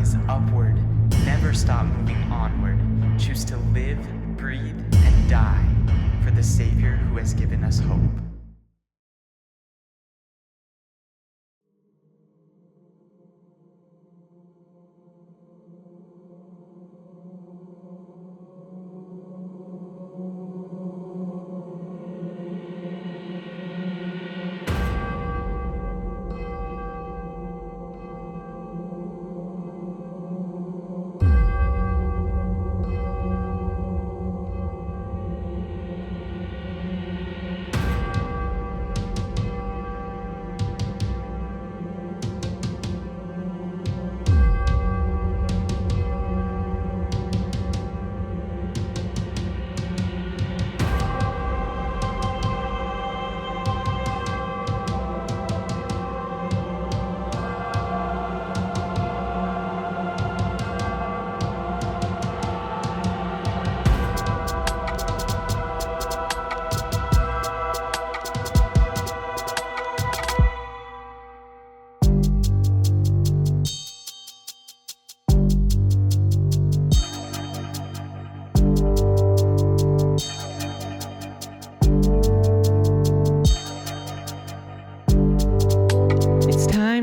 rise upward, never stop moving onward. Choose to live, breathe, and die for the Savior who has given us hope.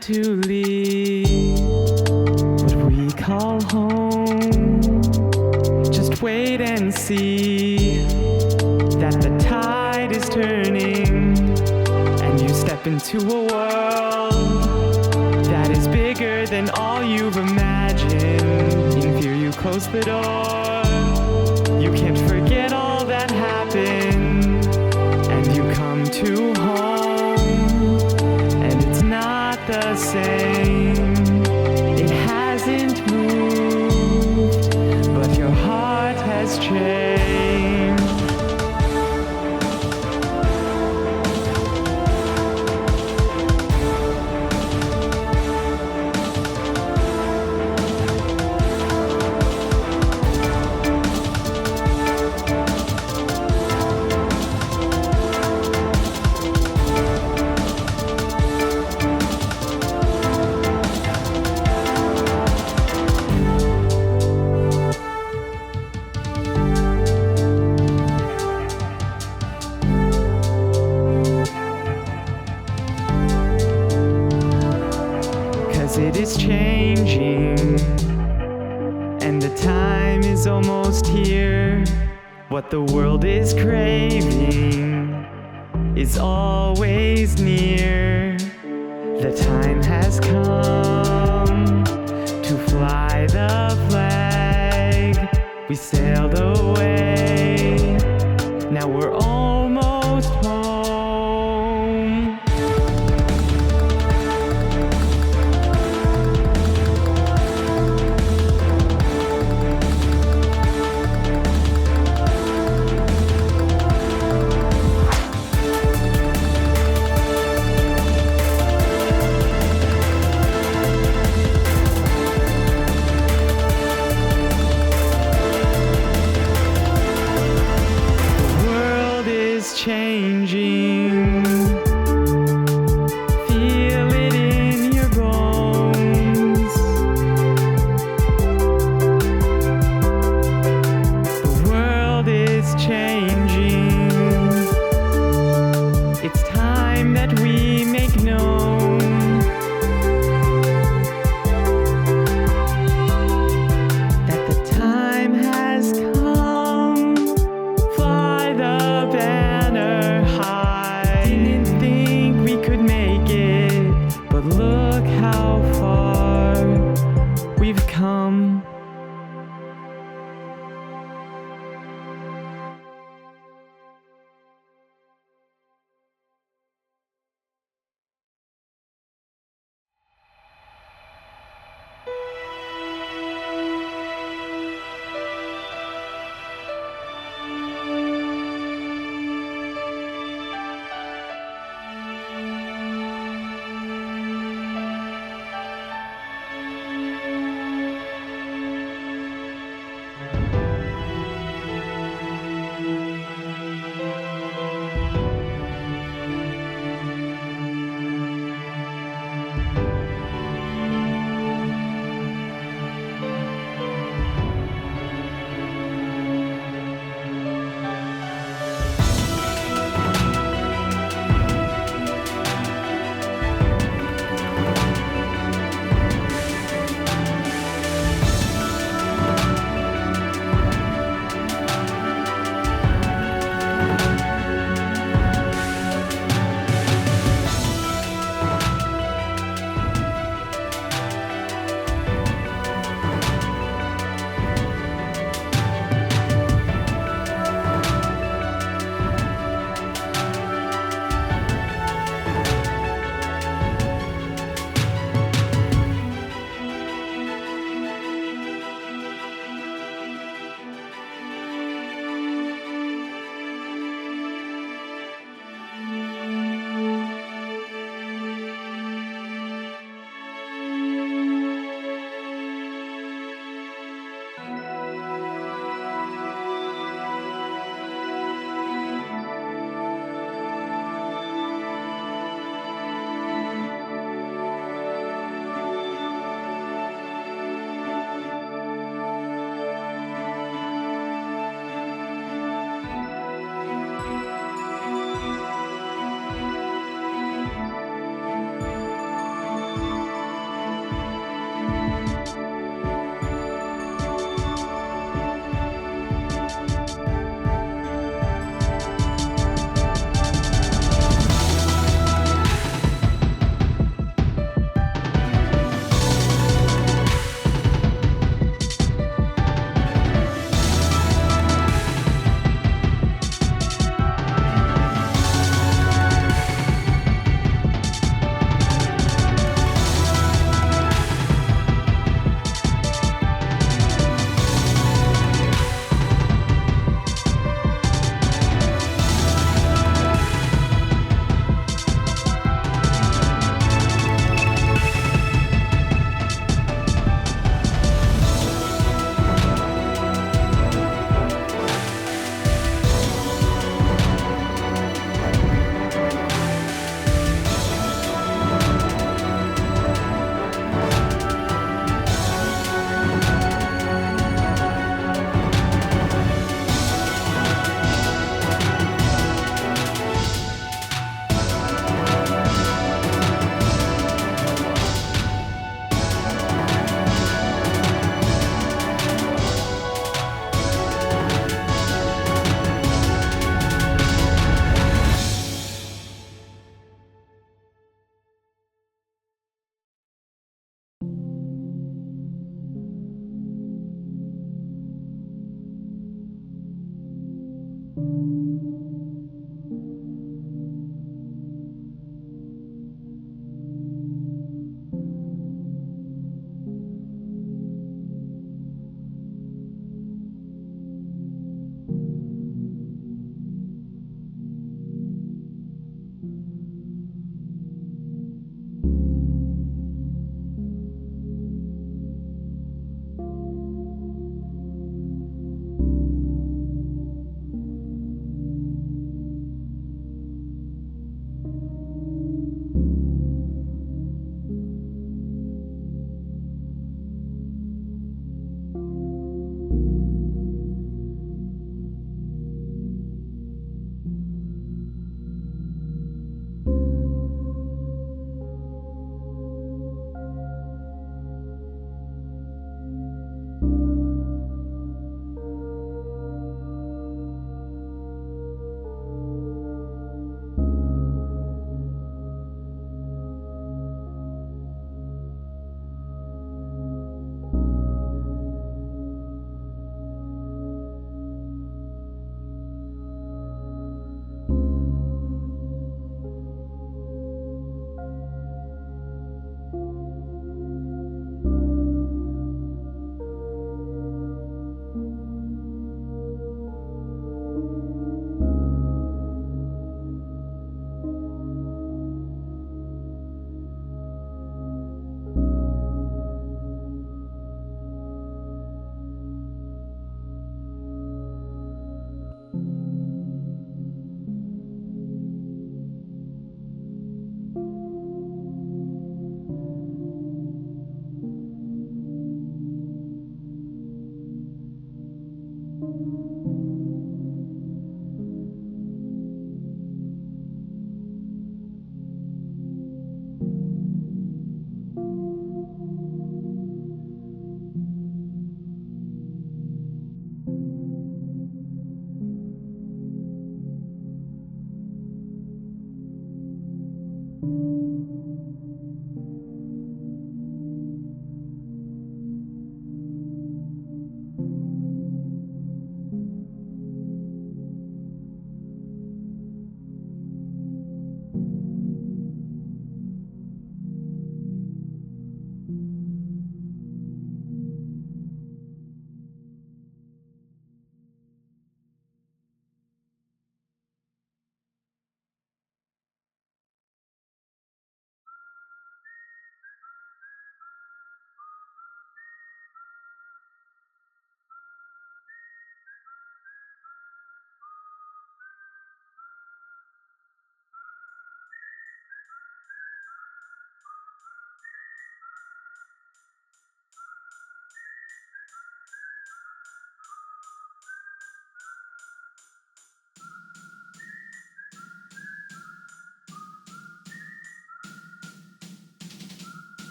To leave what we call home. Just wait and see that the tide is turning, and you step into a world that is bigger than all you've imagined. In fear you close the door. You can't forget all that happened, and you come to home, and it's not the same. It hasn't moved, but your heart has changed. It is changing, and the time is almost here. What the world is craving is always near. The time has come to fly the flag. We sailed away, now we're almost home. Changing, feel it in your bones. The world is changing. It's time that we make known that the time has come. Fly the banner high. Didn't think we could make it, but look how far we've come.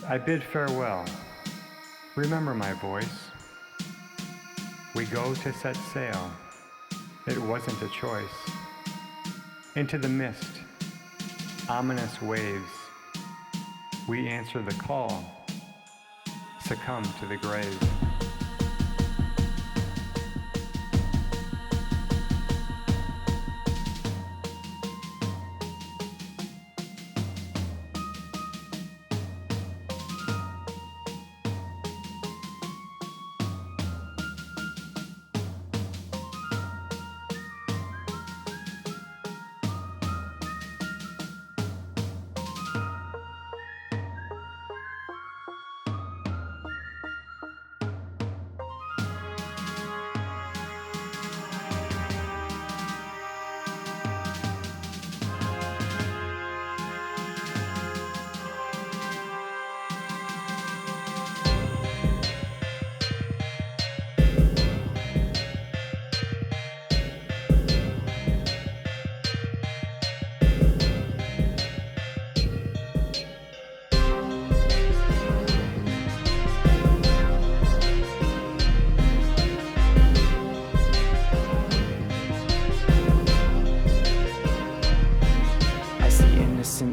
I bid farewell. Remember my voice. We go to set sail. It wasn't a choice. Into the mist, ominous waves. We answer the call, succumb to the grave.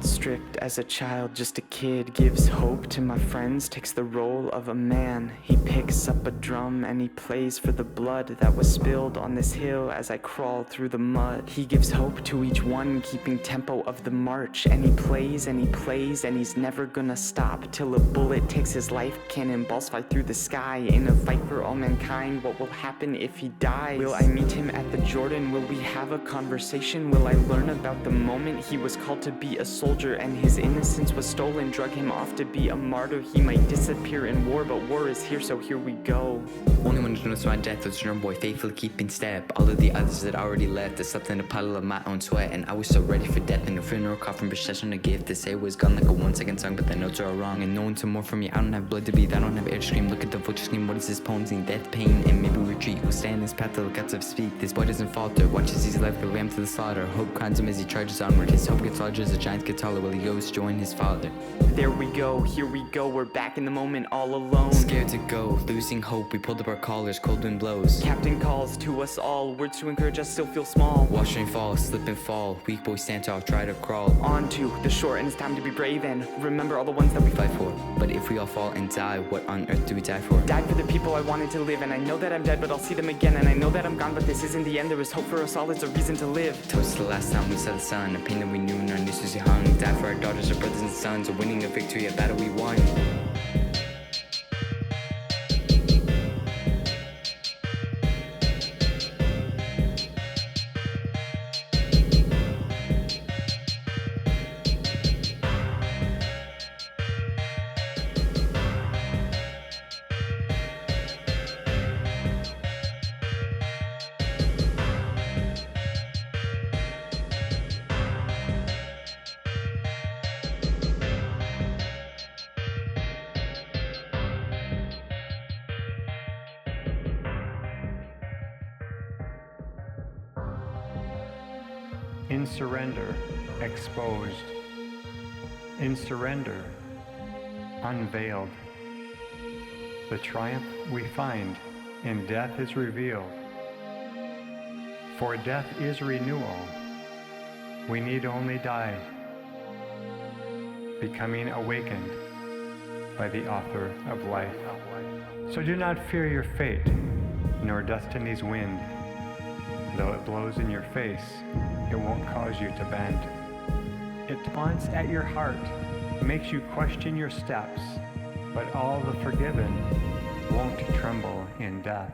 Stripped as a child, just a kid, gives hope to my friends, takes the role of a man. He picks up a drum and he plays for the blood that was spilled on this hill as I crawl through the mud. He gives hope to each one, keeping tempo of the march, and he plays and he plays and he's never gonna stop till a bullet takes his life. Cannonballs fly through the sky in a fight for all mankind. What will happen if he dies? Will I meet him at the Jordan? Will we have a conversation? Will I learn about the moment he was called to be a soldier and his innocence was stolen? Drug him off to be a martyr. He might disappear in war, but war is here, so here we go. Only one who knows my death was your boy, faithfully keeping step. All of the others that already left, I slept in a puddle of my own sweat, and I was so ready for death. In a funeral coffin, procession, a gift to say it was gone like a 1-second song, but the notes are all wrong. And no one's more for me. I don't have blood to bleed, I don't have air to scream. Look at the vulture scream. What is this poem? Seeing death, pain, and maybe retreat. We'll stay in this path till the guts of speak. This boy doesn't falter. Watches his life go lamb to the slaughter. Hope crowns him as he charges onward. His hope gets larger as the giants get taller. While he goes to join his father. There we go, here we go. We're back in the moment, all alone. Scared to go, losing hope. We pulled up our collars. Cold wind blows. Captain calls to us all. Words to encourage us still feel small. Watch rain fall, slip and fall. Weak boys stand tall, try to crawl onto the shore, and it's time to be brave and remember all the ones that we fight for. But if we all fall and die, what on earth do we die for? Died for the people I wanted to live, and I know that I'm dead, but I'll see them again. And I know that I'm gone, but this isn't the end. There is hope for us all, it's a reason to live. Toast the last time we saw the sun, a pain that we knew in our nooses we hung. Die for our daughters, our brothers and sons, a winning a victory, a battle we won. In surrender, exposed. In surrender, unveiled. The triumph we find in death is revealed. For death is renewal. We need only die, becoming awakened by the author of life. So do not fear your fate, nor destiny's wind. Though it blows in your face, it won't cause you to bend. It taunts at your heart, makes you question your steps, but all the forgiven won't tremble in death.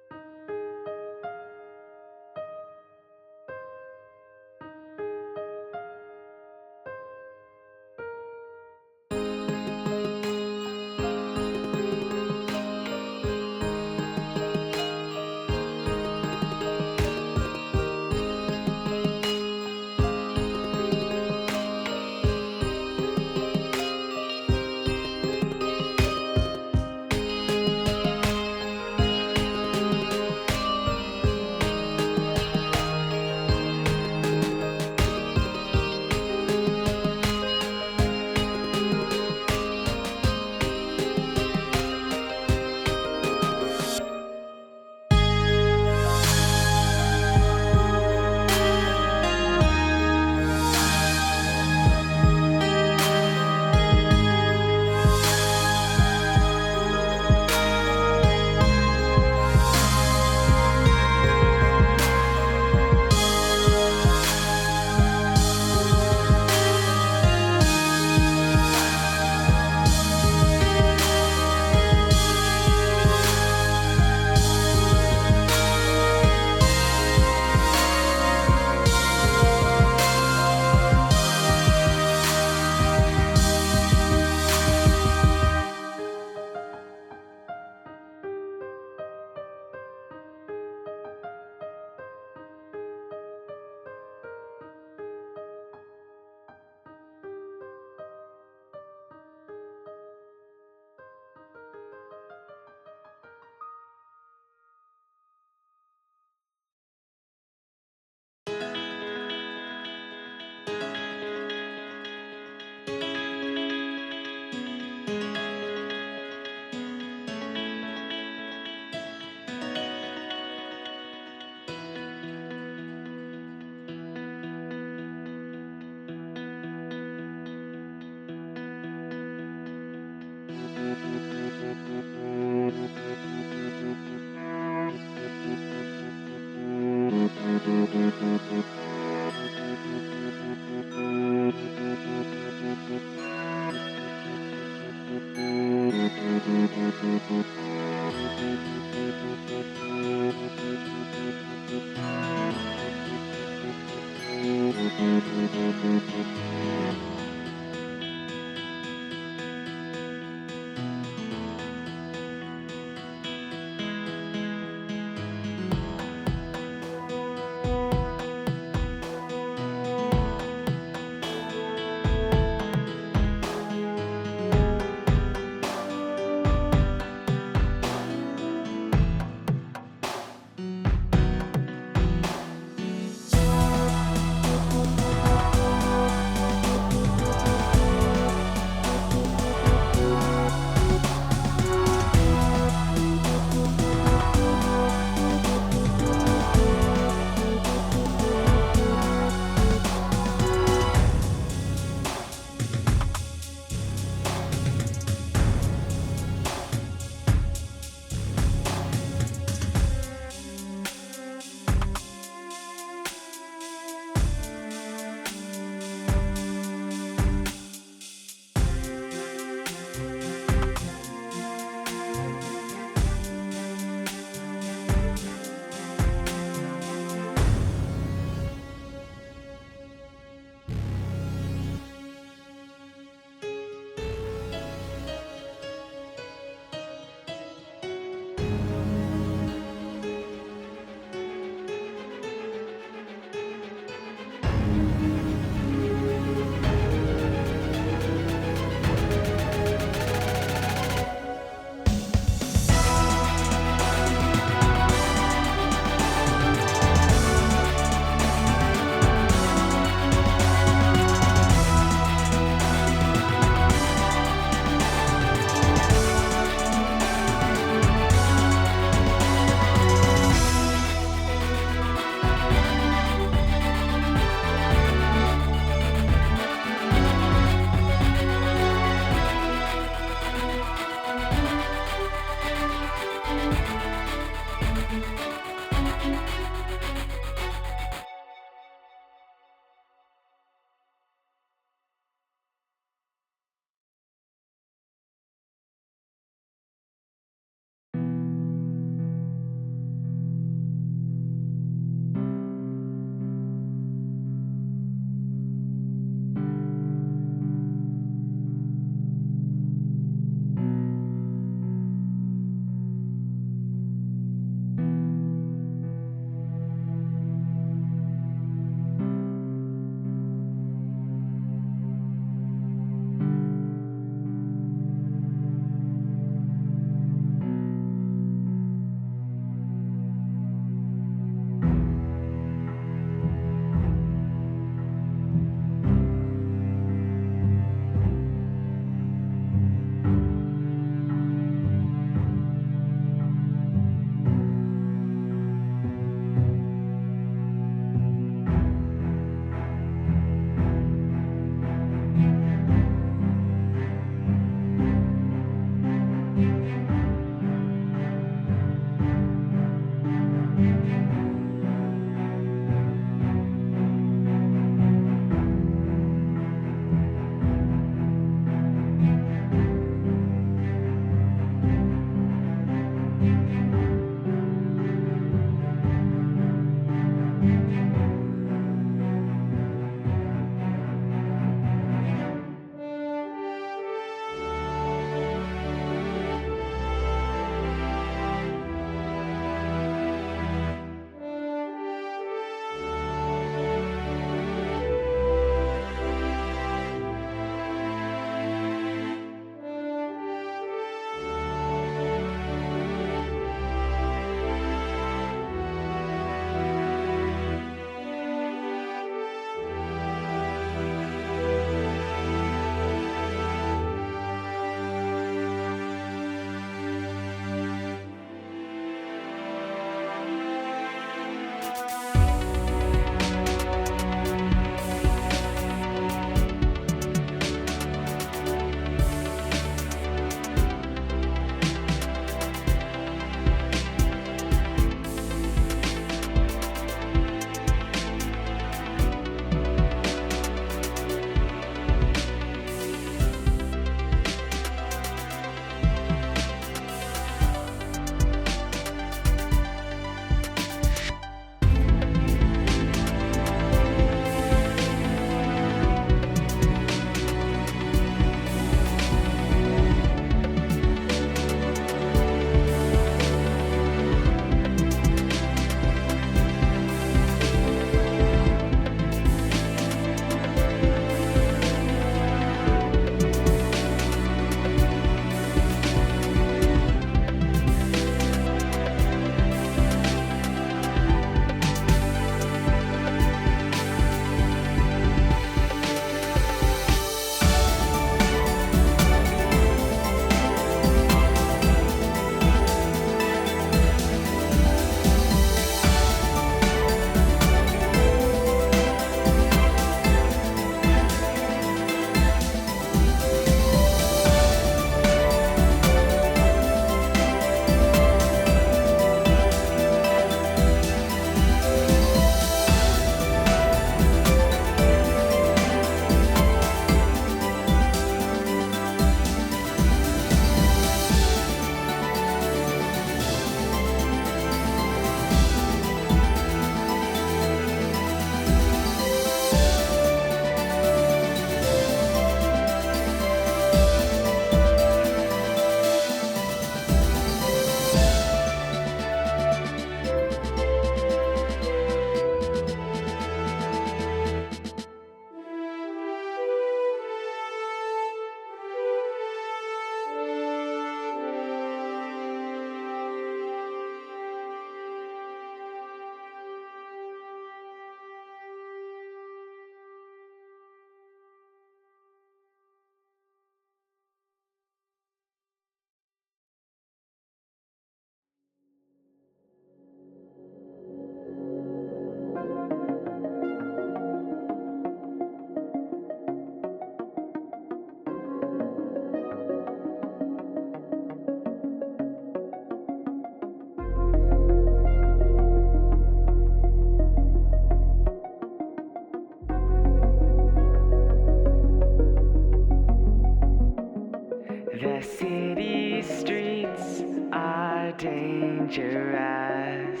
dangerous.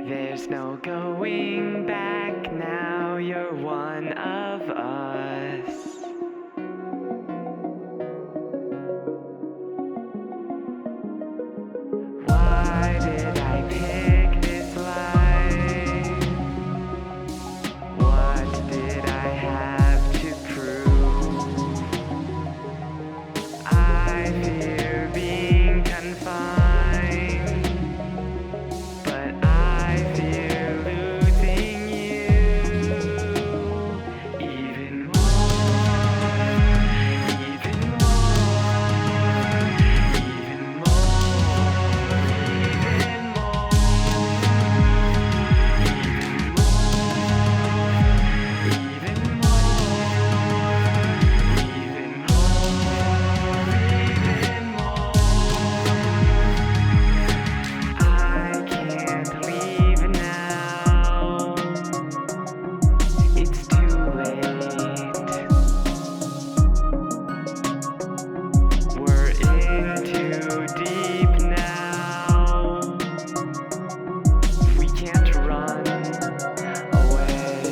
There's no going back now, you're one of us. Why did I pick this life? What did I have to prove? I fear being confined, but I fear losing you even more, even more, even more, even I can't leave now. It's too late. We're in too deep now. We can't run away.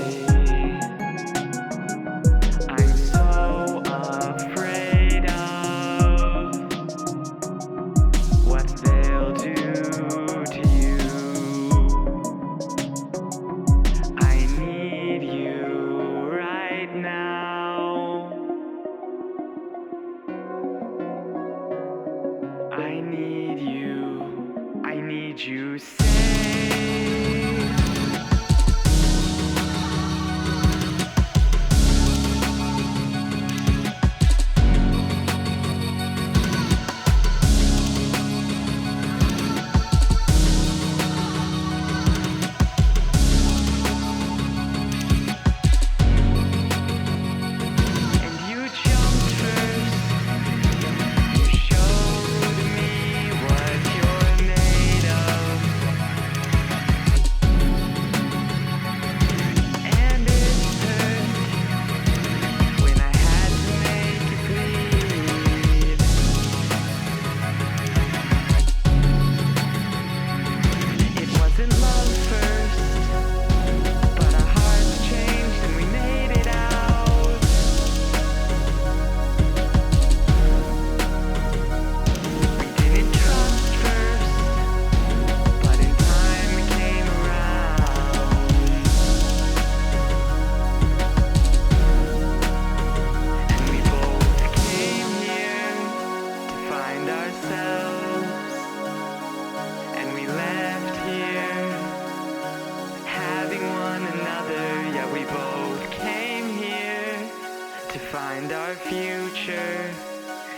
I'm so afraid of what they'll do to you. I need you right now. I need you. I need you safe. And you jumped first. You showed me what you're made of. And it hurt when I had to make you bleed. It wasn't love first, but our hearts changed and we made it out. We didn't trust first, but in time we came around. And we both came here to find ourselves. And we left here having one another. Yeah, we both came here to find our future.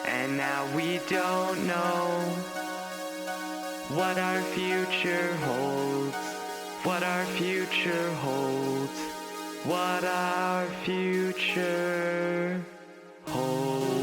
And now we don't know what our future holds. What our future holds. What our future holds.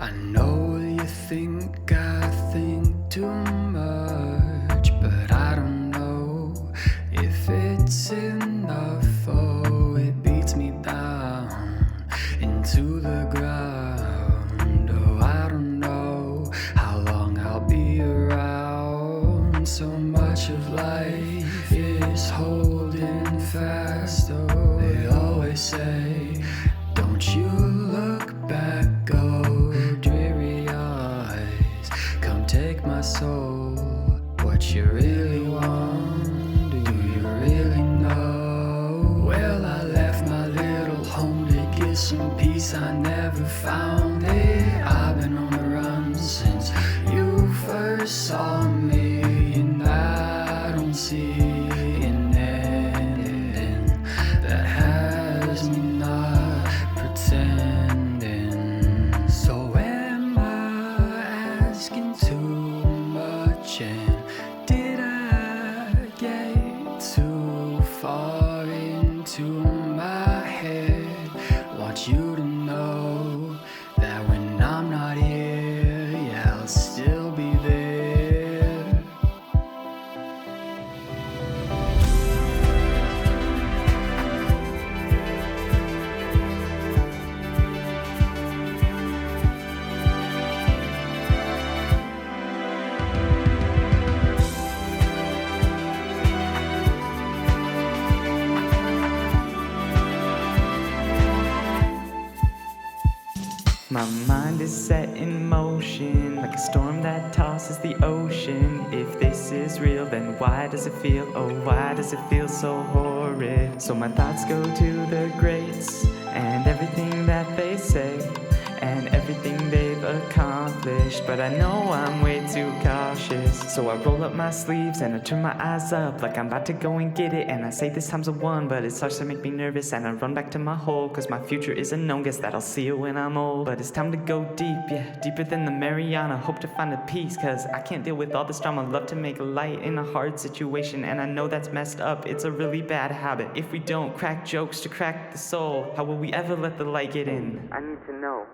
I know you think I think too much, but I don't know if it's enough. Oh, it beats me down into the ground. Oh, I don't know how long I'll be around. So much of life is holding fast. Oh, they always say, don't you look back. Oh, dreary eyes, come take my soul. What you really want, do you really know? Well, I left my little home to get some peace. I never found it. I've been on the run since you first saw me, and I don't see an ending that has me not pretending. So am I asking too much, and did I get too far into my head? Want you to know that when I'm not here, yeah, I'll still be there. My mind is set in motion, like a storm that tosses the ocean. If this is real, then why does it feel, oh why does it feel so horrid? So my thoughts go to the greats, and everything that they say, and everything they've accomplished. But I know I'm way too cautious, so I roll up my sleeves and I turn my eyes up like I'm about to go and get it. And I say this time's a one, but it starts to make me nervous, and I run back to my hole, cause my future is unknown. Guess that I'll see it when I'm old. But it's time to go deep, yeah, deeper than the Mariana. Hope to find a peace, cause I can't deal with all this drama. Love to make light in a hard situation, and I know that's messed up. It's a really bad habit. If we don't crack jokes to crack the soul, how will we ever let the light get in? I need to know.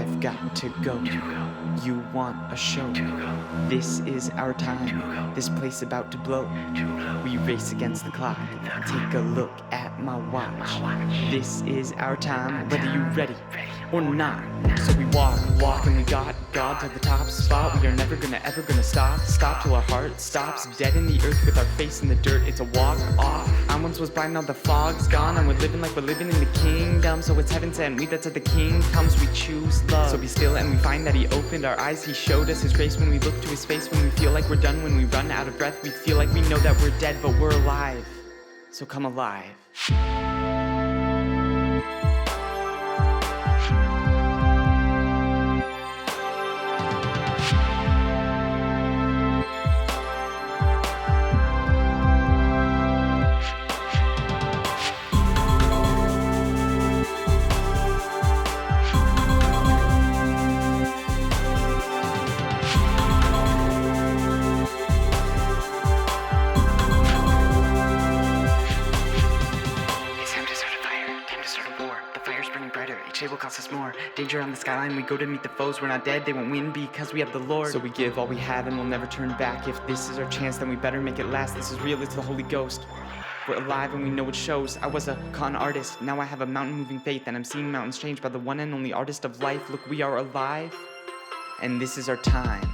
I've got to go. You want a show? This is our time. This place about to blow. We race against the clock. Take a look at my watch. This is our time. Whether you ready or not. So we walk, and we got God to the top spot. We are never gonna ever gonna stop till our heart stops dead in the earth with our face in the dirt. It's a walk off. I once was blind, now the fog's gone, and we're living like we're living in the kingdom. So it's heaven sent. We that's at the King comes. We choose love. So be still, and we find that He opened our eyes. He showed us His grace when we look to His face. When we feel like we're done, when we run out of breath, we feel like we know that we're dead, but we're alive. So come alive. Will cost us more. Danger on the skyline, we go to meet the foes. We're not dead, they won't win because we have the Lord. So we give all we have and we'll never turn back. If this is our chance, then we better make it last. This is real, it's the Holy Ghost. We're alive and we know it shows. I was a con artist, now I have a mountain moving faith, and I'm seeing mountains change by the one and only artist of life. Look, we are alive, and this is our time.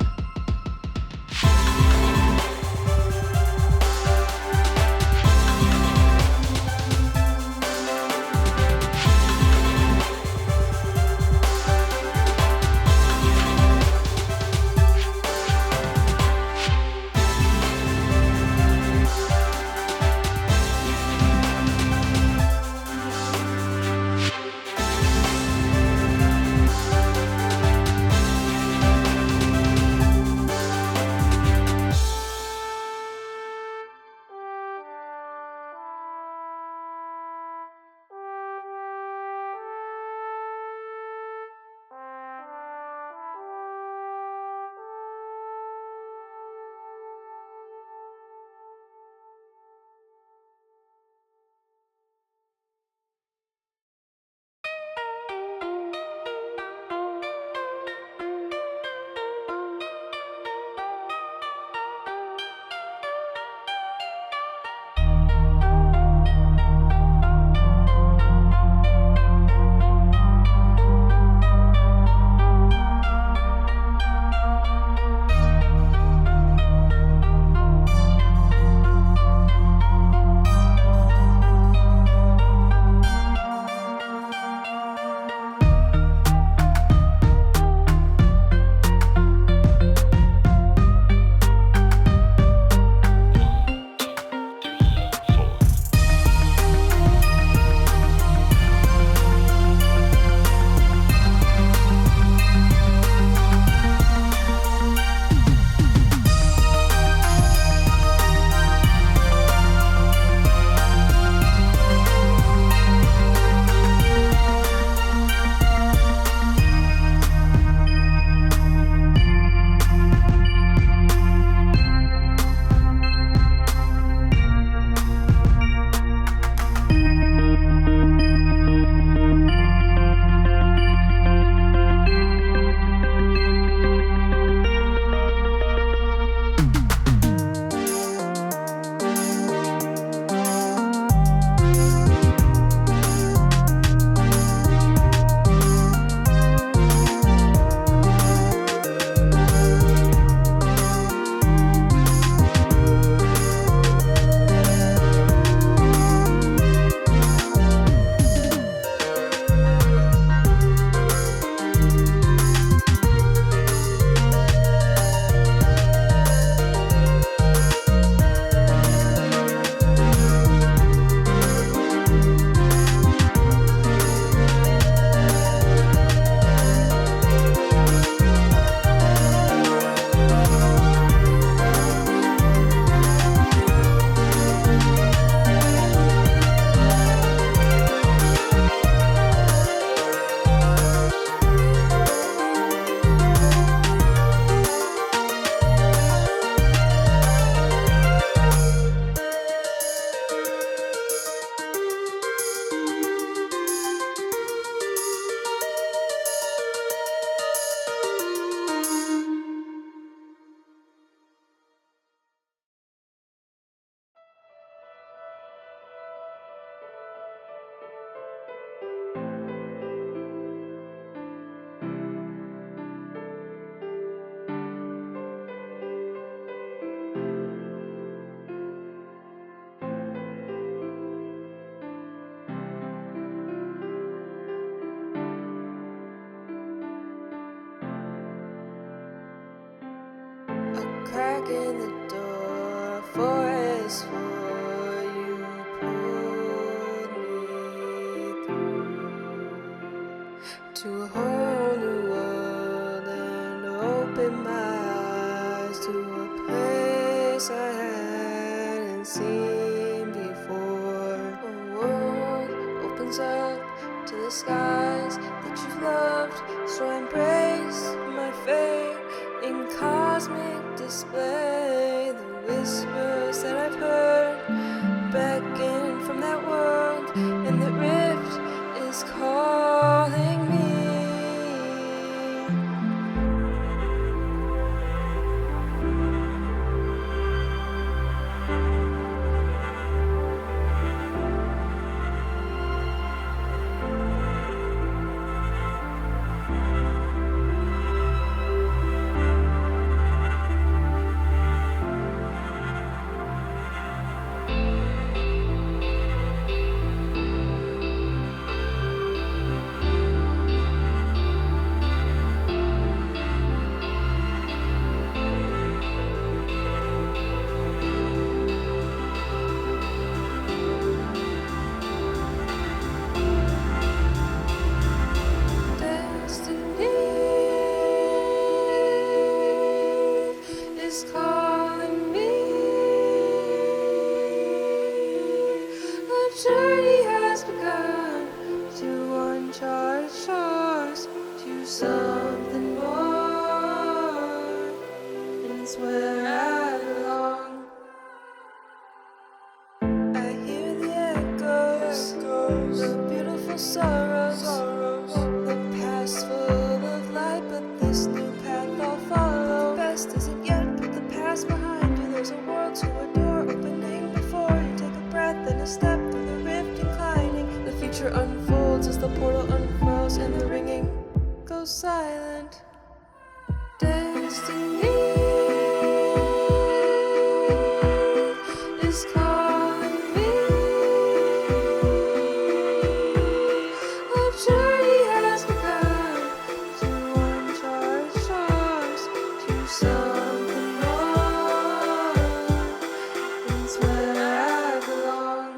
crack in the door, a forest for you pulled me through to a whole new world and open my eyes to a place I hadn't seen before. A world opens up to the skies that you've loved, so I embrace my fate in cosmic display. The whispers that I've heard beckon from that world, and the rift is calling me. Is calling me. A journey has begun to uncharted shores, to something more, and it's where I belong. I hear the echoes, the beautiful sorrows, the past full of light, but this new path I'll follow. The best isn't yet, put the past behind you. There's a world to adore opening before you. Take a breath and a step through the rift inclining. The future unfolds as the portal unfurls and the ringing goes silent. Destiny is calling me. A journey has begun to uncharted shores, to something more. It's where I belong.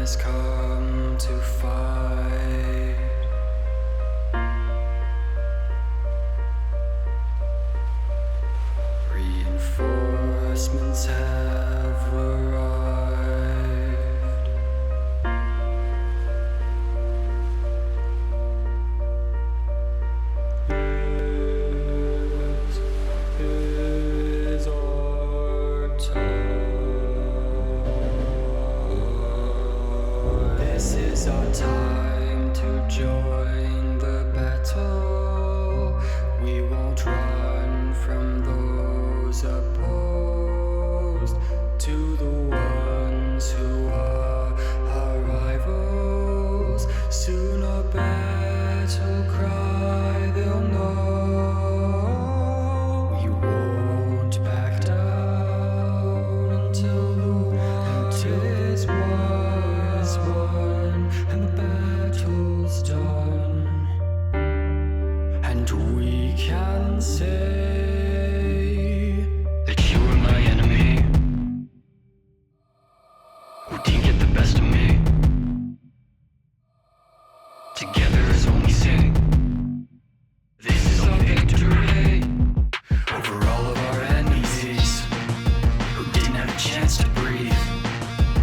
has come to fight. Reinforcements have arrived. This is our time. This is our time to join the battle. We won't run from those opposed to the ones who are our rivals. Soon a battle cry they'll know. We won't back down until the war is won and the battle's done. And we can say that you are my enemy, who didn't get the best of me. Together as one we sing. This is our victory over all of our enemies who didn't have a chance to breathe.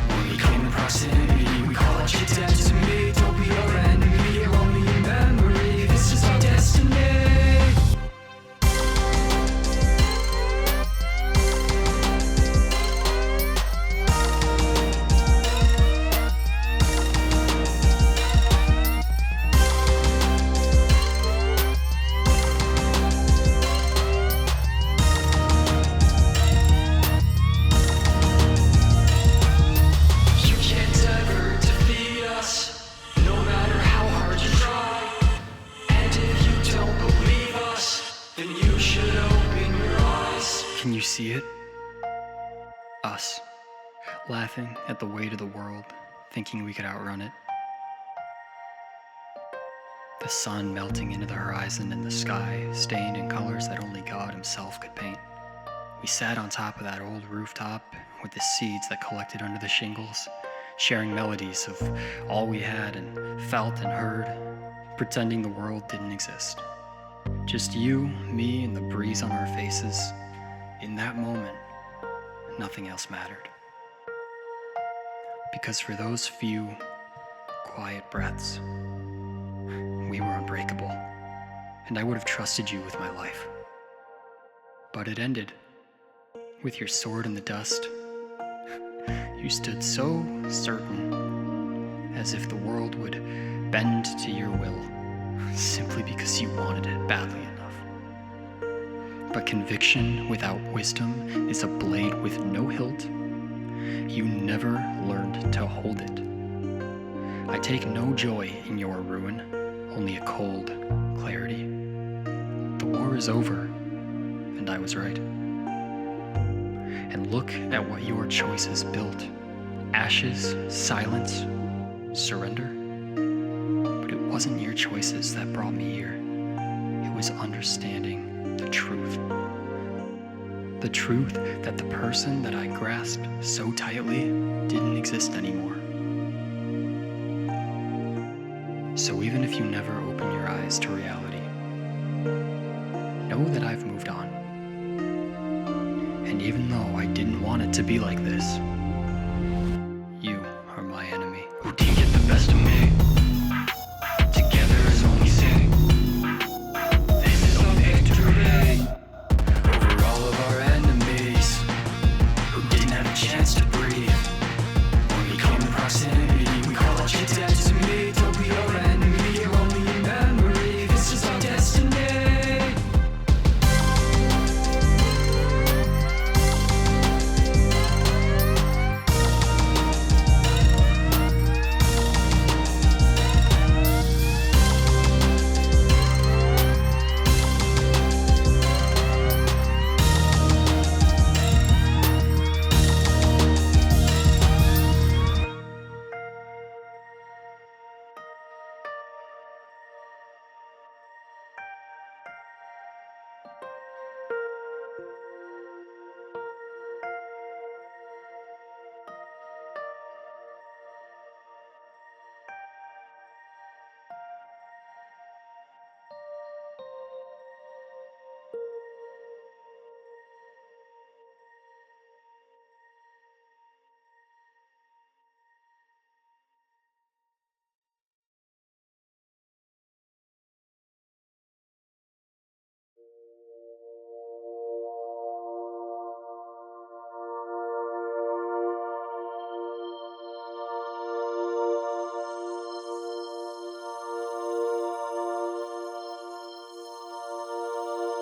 When we came in proximity, we call out you dead to me. Don't be our enemy, you're only a memory. This is our destiny. You can't ever defeat us, no matter how hard you try. And if you don't believe us, then you should open your eyes. Can you see it? Us, laughing at the weight of the world, thinking we could outrun it. The sun melting into the horizon and the sky stained in colors that only God himself could paint. We sat on top of that old rooftop with the seeds that collected under the shingles, sharing melodies of all we had and felt and heard, pretending the world didn't exist. Just you, me, and the breeze on our faces. In that moment, nothing else mattered. Because for those few quiet breaths, we were unbreakable, and I would have trusted you with my life. But it ended. With your sword in the dust, you stood so certain, as if the world would bend to your will, simply because you wanted it badly enough. But conviction without wisdom is a blade with no hilt. You never learned to hold it. I take no joy in your ruin, only a cold clarity. The war is over, and I was right. And look at what your choices built. Ashes, silence, surrender. But it wasn't your choices that brought me here. It was understanding the truth. The truth that the person that I grasped so tightly didn't exist anymore. So even if you never open your eyes to reality, know that I've moved on. And even though I didn't want it to be like this, you are my enemy. Who didn't get the best of me? Together is when we sing. This is our victory over all of our enemies who didn't have a chance to breathe. When we come in proximity, we call out you dead to me. Don't be our enemy, you're only a memory. This is our destiny.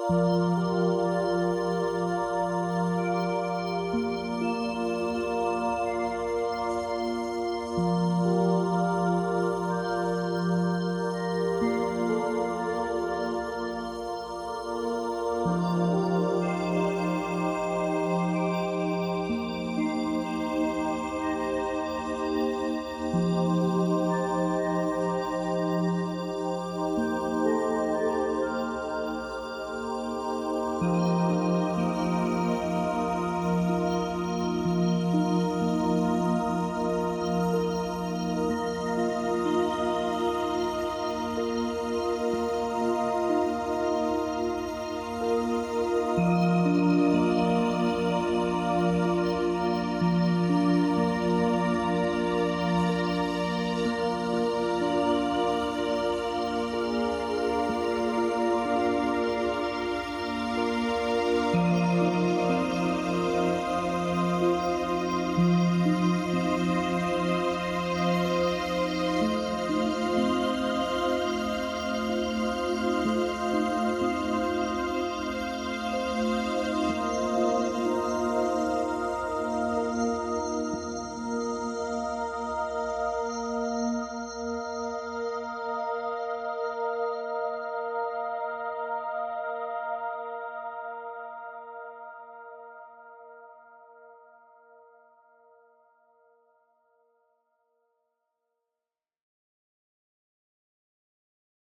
you.